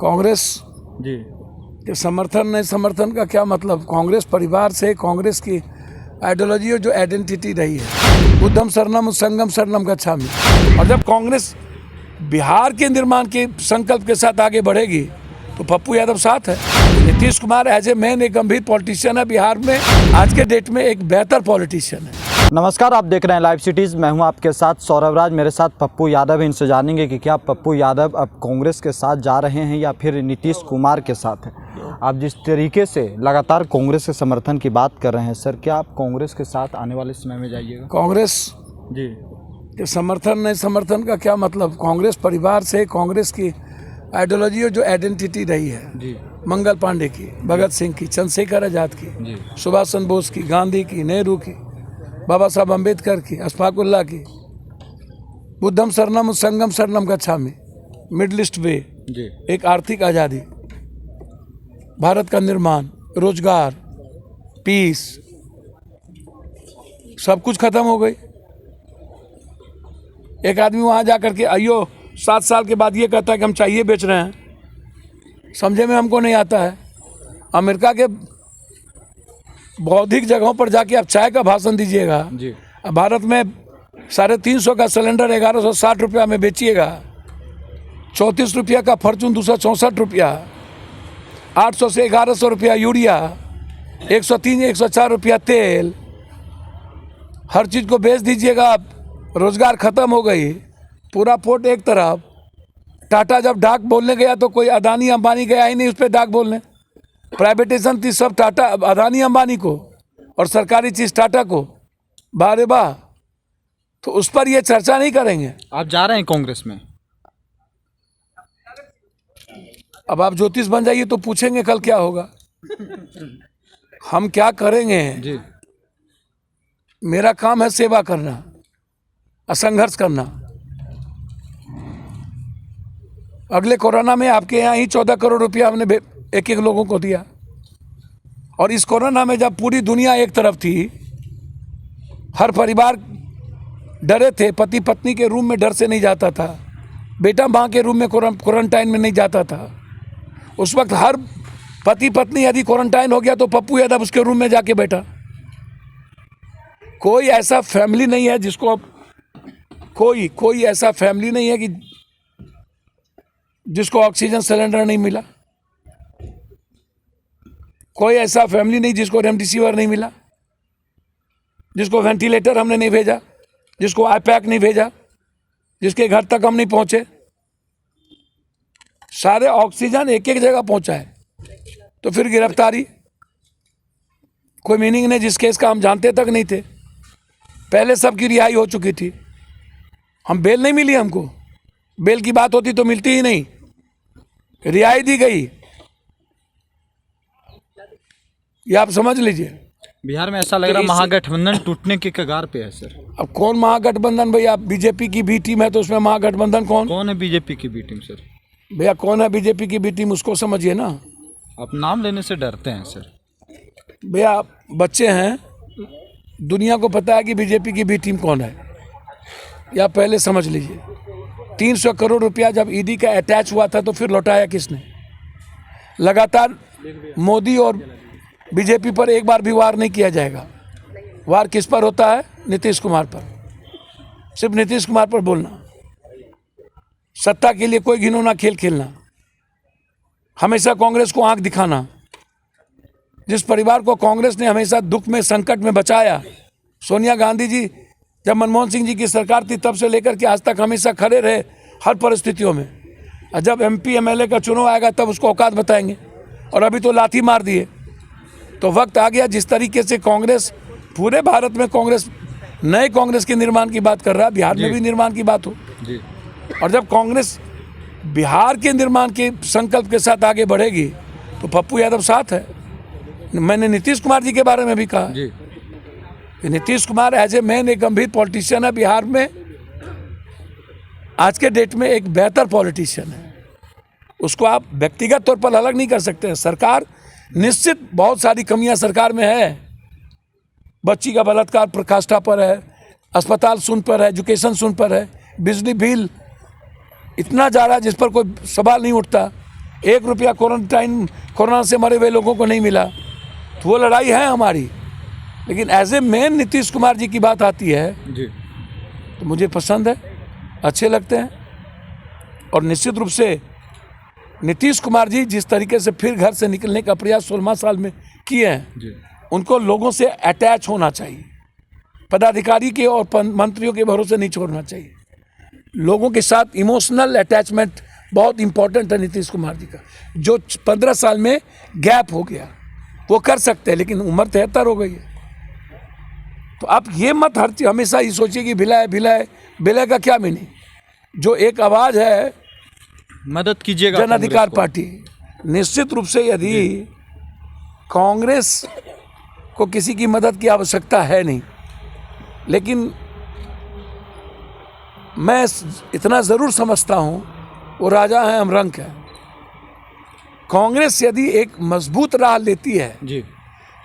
कांग्रेस जी के समर्थन नहीं समर्थन का क्या मतलब। कांग्रेस परिवार से कांग्रेस की आइडियोलॉजी और जो आइडेंटिटी रही है, बुद्धम शरणम संगम शरणम गच्छामि। और जब कांग्रेस बिहार के निर्माण के संकल्प के साथ आगे बढ़ेगी तो पप्पू यादव साथ है। Nitish Kumar as a man एक गंभीर पॉलिटिशियन है, बिहार में आज के डेट में एक बेहतर पॉलिटिशियन है। नमस्कार, आप देख रहे हैं लाइव सिटीज़। मैं हूं आपके साथ सौरभ राज, मेरे साथ पप्पू यादव है। इनसे जानेंगे कि क्या पप्पू यादव अब कांग्रेस के साथ जा रहे हैं या फिर नीतीश कुमार के साथ है। आप जिस तरीके से लगातार कांग्रेस के समर्थन की बात कर रहे हैं सर, क्या आप कांग्रेस के साथ आने वाले समय में जाइएगा? कांग्रेस जी के समर्थन नहीं समर्थन का क्या मतलब। कांग्रेस परिवार से कांग्रेस की आइडियोलॉजी और जो आइडेंटिटी रही है, जी मंगल पांडे की, भगत सिंह की, चंद्रशेखर आजाद की, जी सुभाष चंद्र बोस की, गांधी की, नेहरू की, बाबा साहब अम्बेडकर की, अशफाकुल्लाह की, बुद्धम शरणम संगम शरणम गच्छामि, मिडिल ईस्ट वे, जी एक आर्थिक आज़ादी, भारत का निर्माण, रोजगार, पीस, सब कुछ खत्म हो गई। एक आदमी वहाँ जा करके आइयो 7 साल के बाद ये कहता है कि हम चाहिए बेच रहे हैं, समझे में हमको नहीं आता है। अमेरिका के बौद्धिक जगहों पर जाके आप चाय का भाषण दीजिएगा, जी भारत में 350 का सिलेंडर 1160 रुपया में बेचिएगा, 34 रुपया का फॉर्चून 264 रुपया, 800 से 1100 रुपया यूरिया, 103 104 रुपया तेल, हर चीज़ को बेच दीजिएगा आप। रोजगार खत्म हो गई, पूरा पोर्ट एक तरफ। टाटा जब डाक बोलने गया तो कोई अदानी अंबानी गया ही नहीं उस पर डाक बोलने। प्राइवेटाइजेशन थी सब टाटा अदानी अंबानी को और सरकारी चीज़ टाटा को। बारे वाह, तो उस पर ये चर्चा नहीं करेंगे। आप जा रहे हैं कांग्रेस में? अब आप ज्योतिष बन जाइए तो पूछेंगे कल क्या होगा। हम क्या करेंगे, जी मेरा काम है सेवा करना, असंघर्ष करना। अगले कोरोना में आपके यहाँ ही 14 करोड़ रुपया हमने एक एक लोगों को दिया। और इस कोरोना में जब पूरी दुनिया एक तरफ थी, हर परिवार डरे थे, पति पत्नी के रूम में डर से नहीं जाता था, बेटा माँ के रूम में क्वारंटाइन में नहीं जाता था। उस वक्त हर पति पत्नी यदि क्वारंटाइन हो गया तो पप्पू यादव उसके रूम में जाके बैठा। कोई ऐसा फैमिली नहीं है जिसको कोई ऐसा फैमिली नहीं है कि जिसको ऑक्सीजन सिलेंडर नहीं मिला, कोई ऐसा फैमिली नहीं जिसको रेमडेसिविर नहीं मिला, जिसको वेंटिलेटर हमने नहीं भेजा, जिसको आईपैक नहीं भेजा, जिसके घर तक हम नहीं पहुंचे। सारे ऑक्सीजन एक एक जगह पहुंचा है। तो फिर गिरफ्तारी कोई मीनिंग नहीं, जिस केस का हम जानते तक नहीं थे। पहले सबकी रिहाई हो चुकी थी, हम बेल नहीं मिली, हमको बेल की बात होती तो मिलती ही नहीं, रिहाई दी गई। ये आप समझ लीजिए। बिहार में ऐसा लग रहा है महागठबंधन टूटने के कगार पे है सर। अब कौन महागठबंधन भैया? बीजेपी की बी टीम है तो उसमें महागठबंधन कौन है? बीजेपी की बी टीम सर? भैया कौन है बीजेपी की बी टीम, उसको समझिए ना। आप नाम लेने से डरते हैं सर। भैया बच्चे हैं, दुनिया को पता है कि बीजेपी की बी टीम कौन है, या पहले समझ लीजिए। 300 करोड़ रुपया जब ईडी का अटैच हुआ था तो फिर लौटाया किसने? लगातार मोदी और बीजेपी पर एक बार भी वार नहीं किया जाएगा। वार किस पर होता है? नीतीश कुमार पर। सिर्फ नीतीश कुमार पर बोलना, सत्ता के लिए कोई घिनौना खेल खेलना, हमेशा कांग्रेस को आंख दिखाना। जिस परिवार को कांग्रेस ने हमेशा दुख में संकट में बचाया, सोनिया गांधी जी जब मनमोहन सिंह जी की सरकार थी तब से लेकर के आज तक हमेशा खड़े रहे हर परिस्थितियों में। और जब एमपी एमएलए का चुनाव आएगा तब उसको औकात बताएंगे, और अभी तो लाठी मार दिए। तो वक्त आ गया, जिस तरीके से कांग्रेस पूरे भारत में कांग्रेस नए कांग्रेस के निर्माण की बात कर रहा है, बिहार में भी निर्माण की बात हो जी। और जब कांग्रेस बिहार के निर्माण के संकल्प के साथ आगे बढ़ेगी तो पप्पू यादव साथ है। मैंने नीतीश कुमार जी के बारे में भी कहा जी कि Nitish Kumar as a man एक गंभीर पॉलिटिशियन है, बिहार में आज के डेट में एक बेहतर पॉलिटिशियन है। उसको आप व्यक्तिगत तौर पर अलग नहीं कर सकते हैं। सरकार निश्चित बहुत सारी कमियां सरकार में है, बच्ची का बलात्कार प्रकाष्ठा पर है, अस्पताल सुन पर है, एजुकेशन सुन पर है, बिजली बिल इतना जा रहा है जिस पर कोई सवाल नहीं उठता। 1 रुपया कोरोना से मरे हुए लोगों को नहीं मिला, तो वो लड़ाई है हमारी। लेकिन as a man Nitish Kumar ji की बात आती है जी, तो मुझे पसंद है, अच्छे लगते हैं। और निश्चित रूप से नीतीश कुमार जी जिस तरीके से फिर घर से निकलने का प्रयास 16 साल में किए हैं, जी, उनको लोगों से अटैच होना चाहिए, पदाधिकारी के और मंत्रियों के भरोसे नहीं छोड़ना चाहिए। लोगों के साथ इमोशनल अटैचमेंट बहुत इंपॉर्टेंट है नीतीश कुमार जी का। जो 15 साल में गैप हो गया वो कर सकते हैं, लेकिन उम्र 73 हो गई है। तो आप ये मत हमेशा ही सोचिए कि भिलाई भिलाई भिलाई का क्या मीनिंग। जो एक आवाज़ है मदद कीजिएगा जन अधिकार पार्टी, निश्चित रूप से यदि कांग्रेस को किसी की मदद की आवश्यकता है नहीं, लेकिन मैं इतना ज़रूर समझता हूँ वो राजा हैं हम रंक है। कांग्रेस यदि एक मजबूत राह लेती है, जी,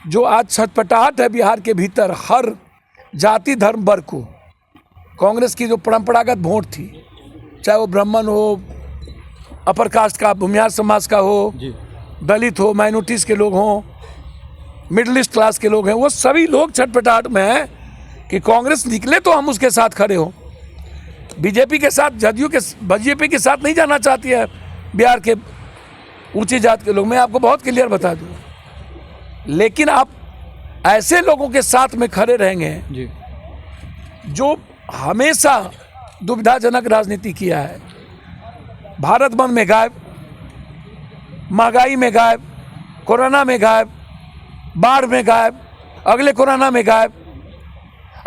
जो आज छटपटाहट है बिहार के भीतर हर जाति धर्म वर्ग को, कांग्रेस की जो परंपरागत वोट थी, चाहे वो ब्राह्मण हो, अपर कास्ट का भूमिहार समाज का हो, जी, दलित हो, माइनॉरिटीज़ के लोग हों, मिडिल ईस्ट क्लास के लोग हैं, वो सभी लोग छटपटाहट में हैं कि कांग्रेस निकले तो हम उसके साथ खड़े हों। बीजेपी के साथ बीजेपी के साथ नहीं जाना चाहती है बिहार के ऊंची जात के लोग, मैं आपको बहुत क्लियर बता दूं। लेकिन आप ऐसे लोगों के साथ में खड़े रहेंगे जी, जो हमेशा दुविधाजनक राजनीति किया है, भारत बंद में गायब, महंगाई में गायब, कोरोना में गायब, बाढ़ में गायब, अगले कोरोना में गायब।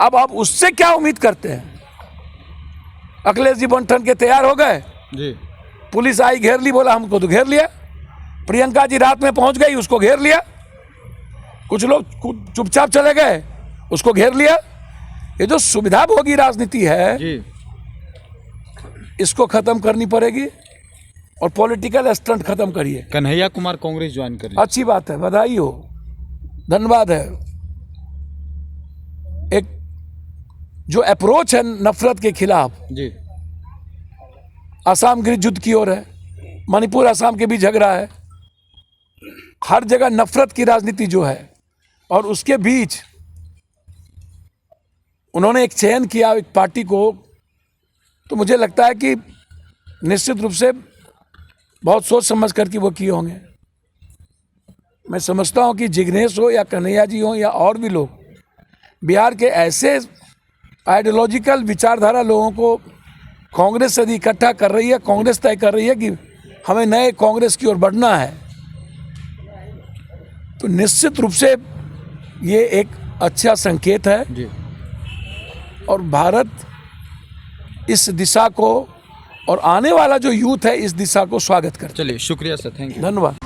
अब आप उससे क्या उम्मीद करते हैं? अखिलेश जी बंठन के तैयार हो गए, जी, पुलिस आई घेर ली, बोला हमको तो घेर लिया। प्रियंका जी रात में पहुंच गई, उसको घेर लिया। कुछ लोग चुपचाप चले गए, उसको घेर लिया। ये जो सुविधा भोगी राजनीति है, जी, इसको खत्म करनी पड़ेगी और पॉलिटिकल स्टंट खत्म करिए। कन्हैया कुमार कांग्रेस ज्वाइन कर अच्छी बात है, बधाई हो, धन्यवाद है। एक जो अप्रोच है नफरत के खिलाफ, जी, आसाम गृह युद्ध की ओर है, मणिपुर आसाम के बीच झगड़ा है, हर जगह नफरत की राजनीति जो है, और उसके बीच उन्होंने एक चयन किया एक पार्टी को, तो मुझे लगता है कि निश्चित रूप से बहुत सोच समझ करके वो किए होंगे। मैं समझता हूं कि जिग्नेश हो या कन्हैया जी हो या और भी लोग बिहार के ऐसे आइडियोलॉजिकल विचारधारा लोगों को कांग्रेस यदि इकट्ठा कर रही है, कांग्रेस तय कर रही है कि हमें नए कांग्रेस की ओर बढ़ना है, तो निश्चित रूप से ये एक अच्छा संकेत है। जी, और भारत इस दिशा को और आने वाला जो यूथ है इस दिशा को स्वागत करता है। चलिए शुक्रिया सर, थैंक यू। धन्यवाद।